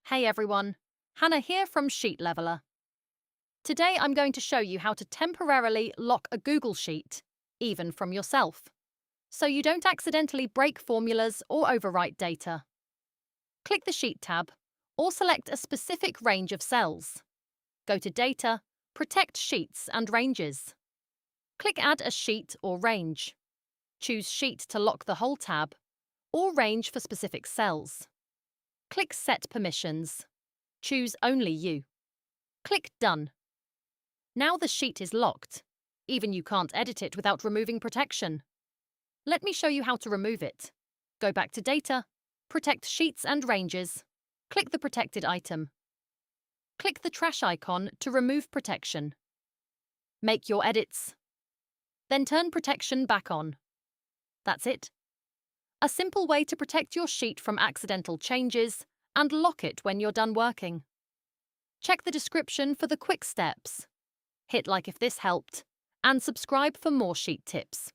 Hey everyone, Hannah here from Sheet Leveler. Today I'm going to show you how to temporarily lock a Google Sheet, even from yourself, so you don't accidentally break formulas or overwrite data. Click the Sheet tab, or select a specific range of cells. Go to Data, Protect Sheets and Ranges. Click Add a Sheet or Range. Choose Sheet to lock the whole tab, or Range for specific cells. Click Set Permissions. Choose Only You. Click Done. Now the sheet is locked. Even you can't edit it without removing protection. Let me show you how to remove it. Go back to Data, Protect Sheets and Ranges. Click the protected item. Click the trash icon to remove protection. Make your edits. Then turn protection back on. That's it. A simple way to protect your sheet from accidental changes and lock it when you're done working. Check the description for the quick steps. Hit like if this helped, and subscribe for more sheet tips.